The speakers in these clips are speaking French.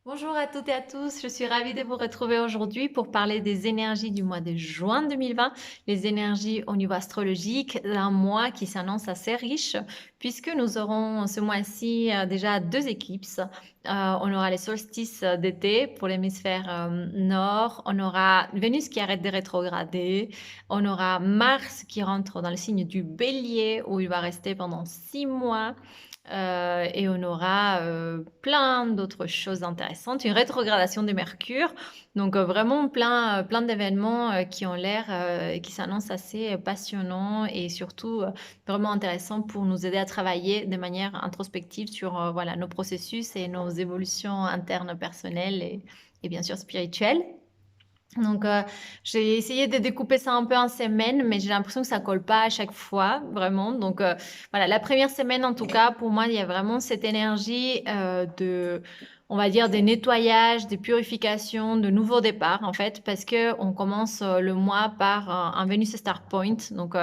Bonjour à toutes et à tous, je suis ravie de vous retrouver aujourd'hui pour parler des énergies du mois de juin 2020, les énergies au niveau astrologique d'un mois qui s'annonce assez riche puisque nous aurons ce mois-ci déjà deux éclipses. On aura les solstices d'été pour l'hémisphère nord, on aura Vénus qui arrête de rétrograder, on aura Mars qui rentre dans le signe du Bélier où il va rester pendant 6 mois. Et on aura plein d'autres choses intéressantes, une rétrogradation de Mercure, donc vraiment plein d'événements qui ont l'air et qui s'annoncent assez passionnants et surtout vraiment intéressants pour nous aider à travailler de manière introspective sur voilà, nos processus et nos évolutions internes personnelles et bien sûr spirituelles. Donc, j'ai essayé de découper ça un peu en semaines, mais j'ai l'impression que ça colle pas à chaque fois, vraiment. Donc, voilà, la première semaine, en tout cas, pour moi, il y a vraiment cette énergie on va dire, des nettoyages, des purifications, de nouveaux départs, en fait, parce que on commence le mois par un Venus Star Point. Donc,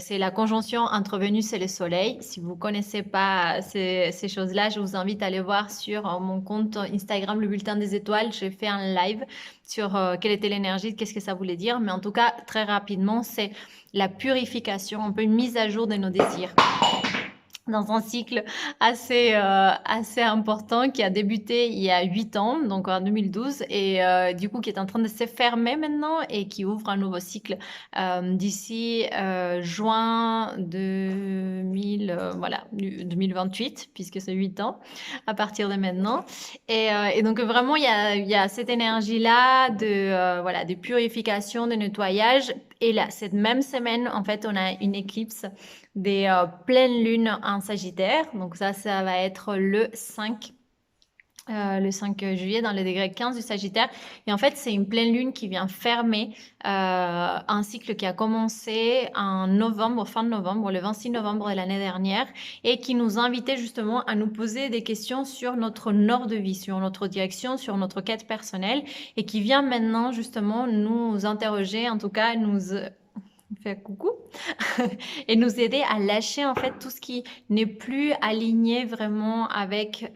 c'est la conjonction entre Vénus et le Soleil. Si vous connaissez pas ces choses-là, je vous invite à aller voir sur mon compte Instagram, le Bulletin des Étoiles. J'ai fait un live sur quelle était l'énergie, qu'est-ce que ça voulait dire. Mais en tout cas, très rapidement, c'est la purification, un peu une mise à jour de nos désirs dans un cycle assez important qui a débuté il y a 8 ans, donc en 2012, et du coup qui est en train de se fermer maintenant et qui ouvre un nouveau cycle d'ici juin 2028, puisque c'est 8 ans à partir de maintenant. Et donc vraiment, il y a cette énergie-là voilà, de purification, de nettoyage. Et là, cette même semaine, en fait, on a une éclipse des pleines lunes en Sagittaire. Donc ça va être le 5 juillet dans le degré 15 du Sagittaire. Et en fait, c'est une pleine lune qui vient fermer un cycle qui a commencé en novembre, fin de novembre, le 26 novembre de l'année dernière, et qui nous invitait justement à nous poser des questions sur notre nord de vie, sur notre direction, sur notre quête personnelle, et qui vient maintenant justement nous interroger, en tout cas nous faire coucou et nous aider à lâcher en fait tout ce qui n'est plus aligné vraiment avec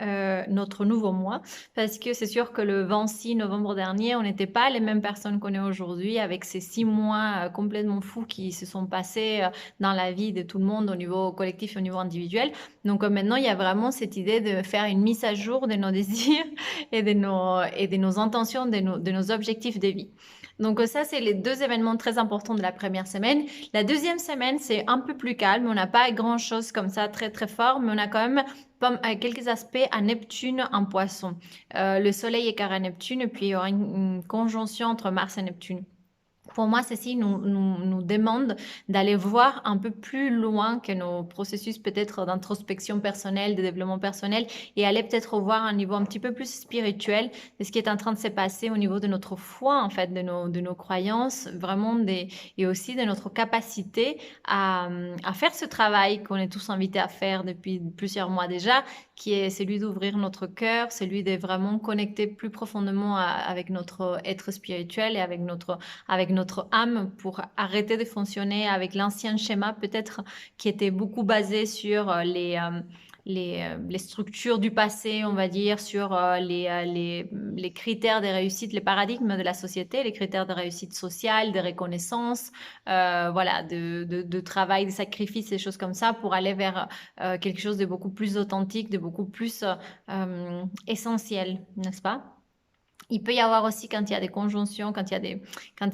notre nouveau moi, parce que c'est sûr que le 26 novembre dernier on n'était pas les mêmes personnes qu'on est aujourd'hui, avec ces 6 mois complètement fous qui se sont passés dans la vie de tout le monde au niveau collectif et au niveau individuel. Donc maintenant il y a vraiment cette idée de faire une mise à jour de nos désirs et de nos intentions, de nos objectifs de vie. Donc ça, c'est les deux événements très importants de la première semaine. La deuxième semaine, c'est un peu plus calme. On n'a pas grand-chose comme ça très très fort, mais on a quand même quelques aspects à Neptune en Poisson. Le Soleil est carré à Neptune, et puis il y aura une conjonction entre Mars et Neptune. Pour moi, ceci nous demande d'aller voir un peu plus loin que nos processus peut-être d'introspection personnelle, de développement personnel, et aller peut-être voir un niveau un petit peu plus spirituel de ce qui est en train de se passer au niveau de notre foi, en fait, de nos croyances, vraiment et aussi de notre capacité à faire ce travail qu'on est tous invités à faire depuis plusieurs mois déjà, qui est celui d'ouvrir notre cœur, celui de vraiment connecter plus profondément avec notre être spirituel et avec notre âme, pour arrêter de fonctionner avec l'ancien schéma peut-être qui était beaucoup basé sur les structures du passé, on va dire, sur les critères de réussite, les paradigmes de la société, les critères de réussite sociale, de reconnaissance, voilà, de travail, de sacrifice, des choses comme ça, pour aller vers quelque chose de beaucoup plus authentique, de beaucoup plus essentiel, n'est-ce pas? Il peut y avoir aussi, quand il y a des conjonctions, quand il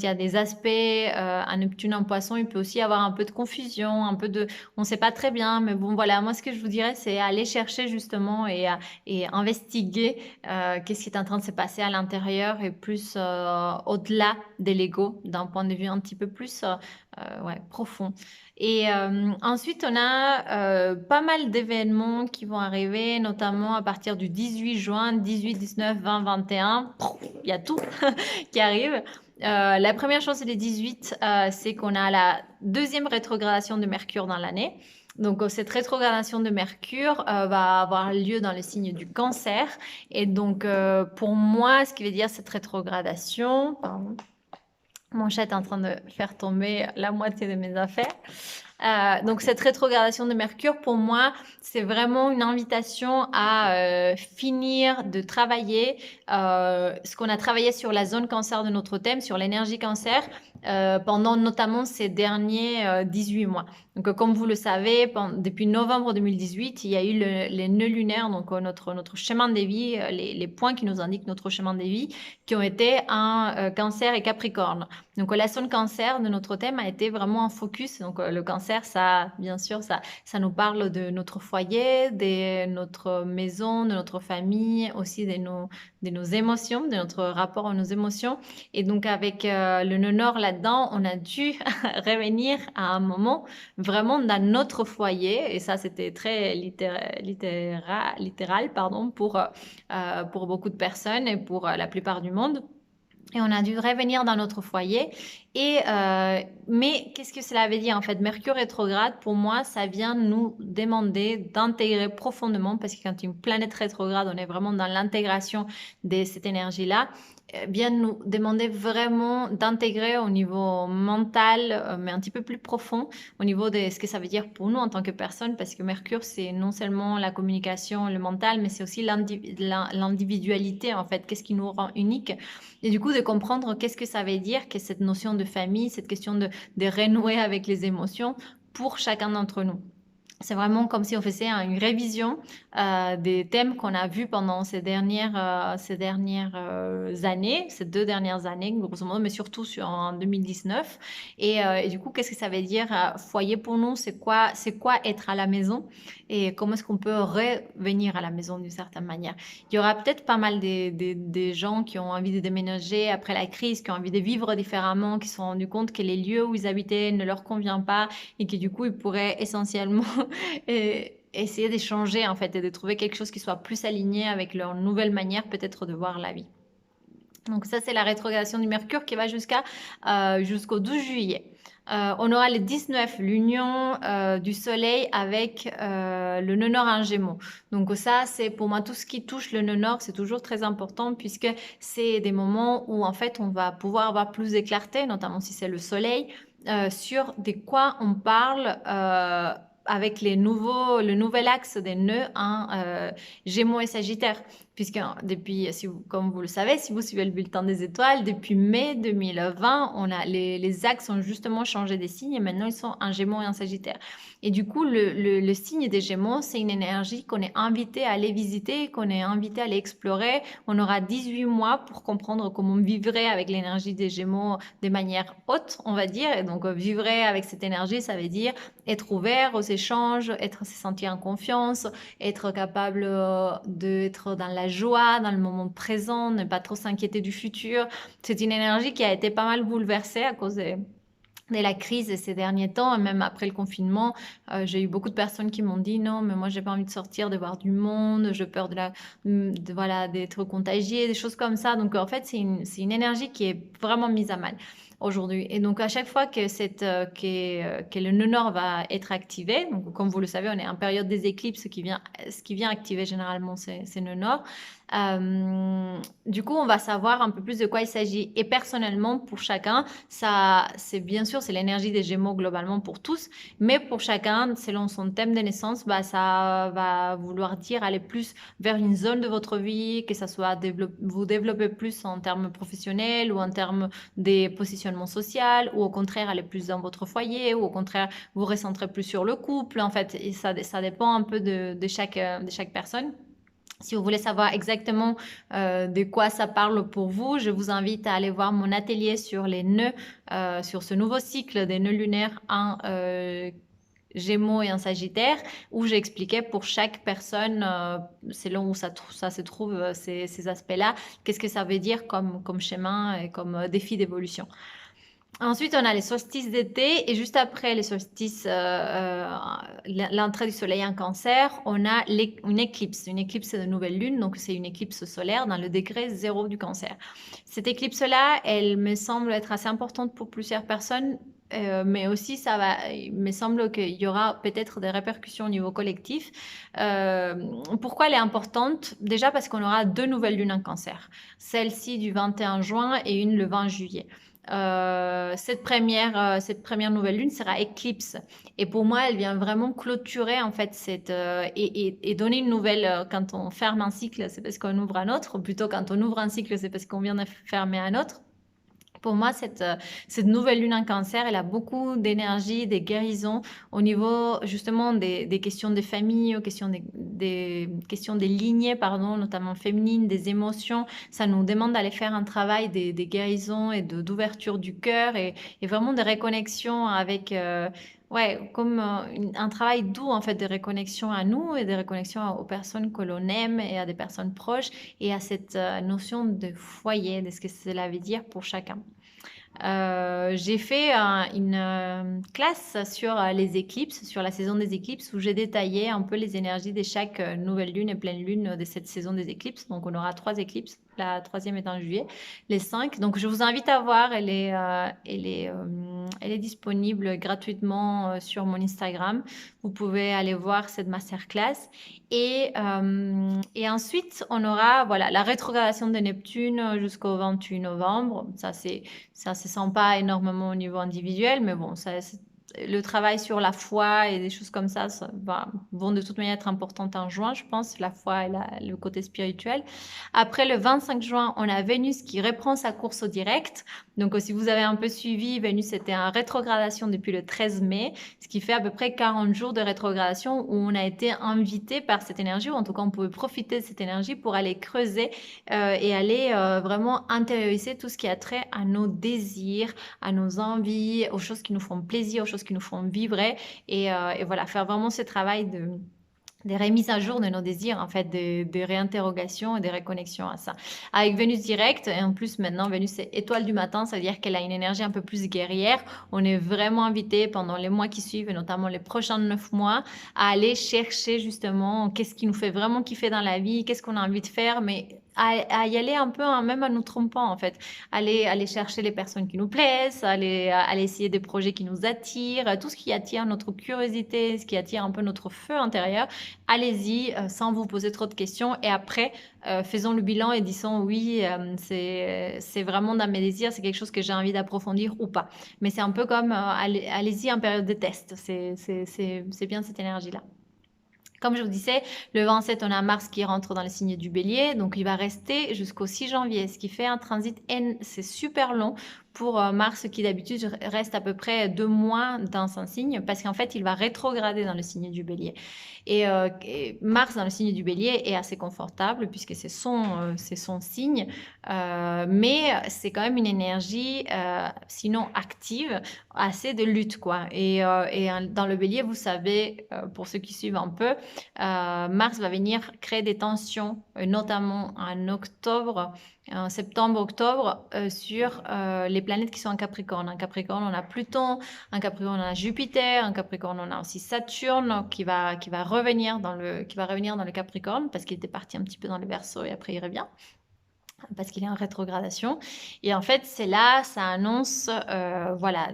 y a des aspects à Neptune en Poisson, il peut aussi y avoir un peu de confusion, on ne sait pas très bien, mais bon voilà, moi ce que je vous dirais, c'est aller chercher justement et investiguer qu'est-ce qui est en train de se passer à l'intérieur et plus au-delà de l'ego, d'un point de vue un petit peu plus ouais, profond. Et ensuite, on a pas mal d'événements qui vont arriver, notamment à partir du 18 juin, 18, 19, 20, 21. Il y a tout qui arrive. La première chose, c'est les 18, c'est qu'on a la deuxième rétrogradation de Mercure dans l'année. Donc, cette rétrogradation de Mercure va avoir lieu dans le signe du Cancer. Et donc, pour moi, ce qui veut dire cette rétrogradation, pardon, mon chat est en train de faire tomber la moitié de mes affaires. Donc cette rétrogradation de Mercure, pour moi, c'est vraiment une invitation à finir de travailler ce qu'on a travaillé sur la zone cancer de notre thème, sur l'énergie cancer, pendant notamment ces derniers 18 mois. Donc comme vous le savez, depuis novembre 2018, il y a eu les nœuds lunaires, donc notre chemin de vie, les points qui nous indiquent notre chemin de vie, qui ont été un cancer et capricorne. Donc la zone cancer de notre thème a été vraiment un focus. Donc le cancer, ça, bien sûr, ça nous parle de notre foyer, de notre maison, de notre famille, aussi de nos émotions, de notre rapport à nos émotions. Et donc avec le nœud nord là-dedans, on a dû revenir à un moment vraiment dans notre foyer. Et ça, c'était très littéral, pardon, pour beaucoup de personnes et pour la plupart du monde. Et on a dû revenir dans notre foyer. Mais qu'est-ce que cela veut dire en fait? Mercure rétrograde, pour moi, ça vient nous demander d'intégrer profondément, parce que quand une planète rétrograde, on est vraiment dans l'intégration de cette énergie-là, bien nous demander vraiment d'intégrer au niveau mental, mais un petit peu plus profond, au niveau de ce que ça veut dire pour nous en tant que personne, parce que Mercure, c'est non seulement la communication, le mental, mais c'est aussi l'individualité en fait, qu'est-ce qui nous rend unique. Et du coup, de comprendre qu'est-ce que ça veut dire, que cette notion de famille, cette question de renouer avec les émotions pour chacun d'entre nous. C'est vraiment comme si on faisait une révision des thèmes qu'on a vus pendant ces dernières années, ces 2 dernières années, grosso modo, mais surtout en 2019. Et du coup, qu'est-ce que ça veut dire foyer pour nous? C'est quoi être à la maison? Et comment est-ce qu'on peut revenir à la maison d'une certaine manière? Il y aura peut-être pas mal des gens qui ont envie de déménager après la crise, qui ont envie de vivre différemment, qui se sont rendus compte que les lieux où ils habitaient ne leur conviennent pas et que du coup, ils pourraient essentiellement et essayer d'échanger en fait et de trouver quelque chose qui soit plus aligné avec leur nouvelle manière peut-être de voir la vie. Donc ça, c'est la rétrogradation du Mercure qui va jusqu'au 12 juillet. On aura le 19, l'union du Soleil avec le nœud nord en Gémeaux. Donc ça, c'est pour moi tout ce qui touche le nœud nord, c'est toujours très important puisque c'est des moments où en fait on va pouvoir avoir plus de clarté, notamment si c'est le Soleil, sur de quoi on parle. Avec le nouvel axe des nœuds en Gémeaux et Sagittaire. Puisque depuis, comme vous le savez, si vous suivez le bulletin des étoiles, depuis mai 2020, les axes ont justement changé des signes et maintenant ils sont en Gémeaux et en Sagittaire. Et du coup, le signe des Gémeaux, c'est une énergie qu'on est invité à aller visiter, qu'on est invité à aller explorer. On aura 18 mois pour comprendre comment on vivrait avec l'énergie des Gémeaux de manière haute, on va dire. Et donc, vivre avec cette énergie, ça veut dire être ouvert aux échanges, se sentir en confiance, être capable d'être dans la joie, dans le moment présent, ne pas trop s'inquiéter du futur. C'est une énergie qui a été pas mal bouleversée à cause de la crise ces derniers temps, et même après le confinement, j'ai eu beaucoup de personnes qui m'ont dit non, mais moi j'ai pas envie de sortir, de voir du monde, j'ai peur voilà, d'être contagiée, des choses comme ça. Donc en fait, c'est une énergie qui est vraiment mise à mal aujourd'hui. Et donc à chaque fois que le nœud nord va être activé, donc comme vous le savez, on est en période des éclipses, ce qui vient activer généralement ces nœuds nord. Du coup, on va savoir un peu plus de quoi il s'agit. Et personnellement, pour chacun, ça, c'est bien sûr, c'est l'énergie des Gémeaux globalement pour tous, mais pour chacun, selon son thème de naissance, bah, ça va vouloir dire aller plus vers une zone de votre vie, que ça soit vous développer plus en termes professionnels ou en termes des positionnements sociaux, ou au contraire aller plus dans votre foyer, ou au contraire vous recentrer plus sur le couple. En fait, et ça dépend un peu de chaque personne. Si vous voulez savoir exactement de quoi ça parle pour vous, je vous invite à aller voir mon atelier sur les nœuds, sur ce nouveau cycle des nœuds lunaires en Gémeaux et en Sagittaire, où j'expliquais pour chaque personne, selon où ça se trouve, ces aspects-là, qu'est-ce que ça veut dire comme chemin et comme défi d'évolution. Ensuite, on a les solstices d'été et juste après les solstices, l'entrée du soleil en cancer, on a une éclipse de nouvelle lune, donc c'est une éclipse solaire dans le degré 0 du cancer. Cette éclipse-là, elle me semble être assez importante pour plusieurs personnes, mais aussi il me semble qu'il y aura peut-être des répercussions au niveau collectif. Pourquoi elle est importante? Déjà parce qu'on aura 2 nouvelles lunes en cancer, celle-ci du 21 juin et une le 20 juillet. cette première nouvelle lune sera éclipse. Et pour moi, elle vient vraiment clôturer en fait et donner une nouvelle. Quand on ferme un cycle, c'est parce qu'on ouvre un autre. Ou plutôt, quand on ouvre un cycle, c'est parce qu'on vient de fermer un autre. Pour moi, cette nouvelle lune en cancer, elle a beaucoup d'énergie, des guérisons au niveau justement des questions de famille, aux questions des questions des lignées, pardon, notamment féminines, des émotions. Ça nous demande d'aller faire un travail des guérisons et d'ouverture du cœur et vraiment de réconnexion avec, ouais, comme un travail doux en fait de réconnexion à nous et de réconnexion aux personnes que l'on aime et à des personnes proches et à cette notion de foyer, de ce que cela veut dire pour chacun. J'ai fait une classe sur les éclipses, sur la saison des éclipses, où j'ai détaillé un peu les énergies de chaque nouvelle lune et pleine lune de cette saison des éclipses. Donc, on aura 3 éclipses. La troisième est en juillet, les 5. Donc, je vous invite à voir. Elle est disponible gratuitement sur mon Instagram. Vous pouvez aller voir cette masterclass. Et ensuite, on aura voilà, la rétrogradation de Neptune jusqu'au 28 novembre. Ça se sent pas énormément au niveau individuel, mais bon, le travail sur la foi et des choses comme ça, vont de toute manière être importantes en juin, je pense, la foi et le côté spirituel. Après le 25 juin, on a Vénus qui reprend sa course au direct. Donc, si vous avez un peu suivi, Vénus était en rétrogradation depuis le 13 mai, ce qui fait à peu près 40 jours de rétrogradation où on a été invité par cette énergie, ou en tout cas, on pouvait profiter de cette énergie pour aller creuser et aller vraiment intérioriser tout ce qui a trait à nos désirs, à nos envies, aux choses qui nous font plaisir, aux choses qui nous font vibrer et voilà, faire vraiment ce travail des remises à jour de nos désirs, en fait, des réinterrogations et des réconnexions à ça. Avec Vénus direct, et en plus maintenant, Vénus est étoile du matin, ça veut dire qu'elle a une énergie un peu plus guerrière. On est vraiment invité pendant les mois qui suivent, et notamment les prochains 9 mois, à aller chercher justement qu'est-ce qui nous fait vraiment kiffer dans la vie, qu'est-ce qu'on a envie de faire, mais à y aller un peu, hein, même en nous trompant, en fait. Aller chercher les personnes qui nous plaisent, aller essayer des projets qui nous attirent, tout ce qui attire notre curiosité, ce qui attire un peu notre feu intérieur. Allez-y sans vous poser trop de questions et après faisons le bilan et disons oui c'est vraiment dans mes désirs, c'est quelque chose que j'ai envie d'approfondir ou pas, mais c'est un peu comme allez-y en période de test, c'est bien cette énergie là. Comme je vous disais, le 27, on a Mars qui rentre dans le signe du Bélier, donc il va rester jusqu'au 6 janvier, ce qui fait un transit N, c'est super long pour Mars qui d'habitude reste à peu près 2 mois dans un signe, parce qu'en fait, il va rétrograder dans le signe du Bélier. Et Mars dans le signe du Bélier est assez confortable puisque c'est son signe, mais c'est quand même une énergie, sinon active, assez de lutte, quoi. Et dans le Bélier, vous savez, pour ceux qui suivent un peu, Mars va venir créer des tensions, notamment en octobre, en septembre-octobre, sur les planètes qui sont en Capricorne. En Capricorne, on a Pluton, en Capricorne, on a Jupiter, en Capricorne, on a aussi Saturne qui va revenir dans le Capricorne parce qu'il était parti un petit peu dans le Verseau et après il revient parce qu'il est en rétrogradation. Et en fait, c'est là, ça annonce voilà,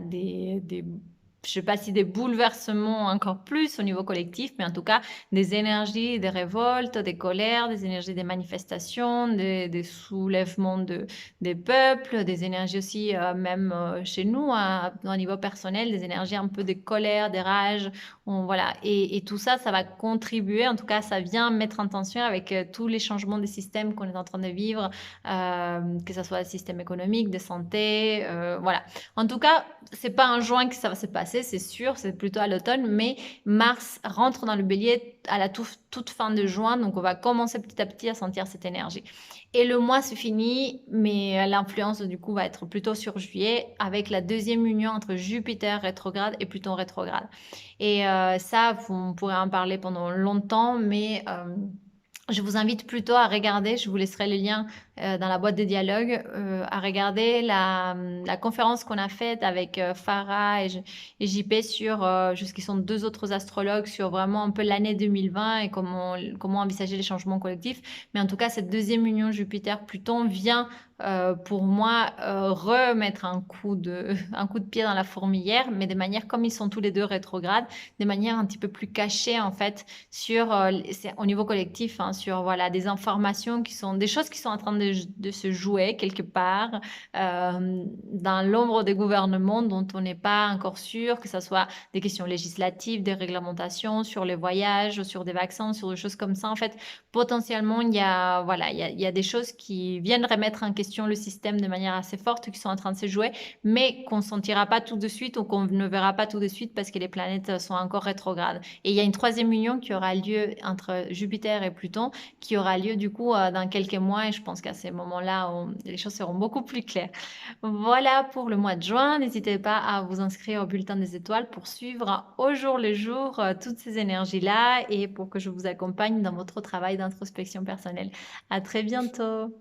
je ne sais pas si des bouleversements encore plus au niveau collectif, mais en tout cas des énergies, des révoltes, des colères, des énergies des manifestations, des soulèvements des peuples, des énergies aussi même chez nous, au niveau personnel, des énergies un peu de colère, des rages. Voilà. Et tout ça, ça va contribuer, en tout cas ça vient mettre en tension avec tous les changements des systèmes qu'on est en train de vivre, que ce soit le système économique, de santé, voilà. En tout cas, c'est pas en juin que ça va se passer, c'est sûr, c'est plutôt à l'automne, mais Mars rentre dans le Bélier à la toute fin de juin, donc on va commencer petit à petit à sentir cette énergie. Et le mois se finit, mais l'influence du coup va être plutôt sur juillet, avec la deuxième union entre Jupiter rétrograde et Pluton rétrograde. Et ça, on pourrait en parler pendant longtemps, mais je vous invite plutôt à regarder, je vous laisserai le lien dans la boîte de dialogue, à regarder la conférence qu'on a faite avec Farah et JP sur, qui sont 2 autres astrologues, sur vraiment un peu l'année 2020 et comment envisager les changements collectifs. Mais en tout cas, cette deuxième union Jupiter-Pluton vient pour moi, remettre un coup de pied dans la fourmilière, mais de manière, comme ils sont tous les deux rétrogrades, de manière un petit peu plus cachée, en fait, sur, au niveau collectif, hein, sur voilà, des informations qui sont, des choses qui sont en train de se jouer quelque part, dans l'ombre des gouvernements dont on n'est pas encore sûr, que ce soit des questions législatives, des réglementations sur les voyages, sur des vaccins, sur des choses comme ça. En fait, potentiellement, voilà, il y a des choses qui viennent remettre en question le système de manière assez forte, qui sont en train de se jouer, mais qu'on ne sentira pas tout de suite ou qu'on ne verra pas tout de suite parce que les planètes sont encore rétrogrades. Et il y a une troisième union qui aura lieu entre Jupiter et Pluton, qui aura lieu du coup dans quelques mois, et je pense qu'à ces moments-là, les choses seront beaucoup plus claires. Voilà pour le mois de juin. N'hésitez pas à vous inscrire au bulletin des étoiles pour suivre au jour le jour toutes ces énergies-là et pour que je vous accompagne dans votre travail d'introspection personnelle. À très bientôt.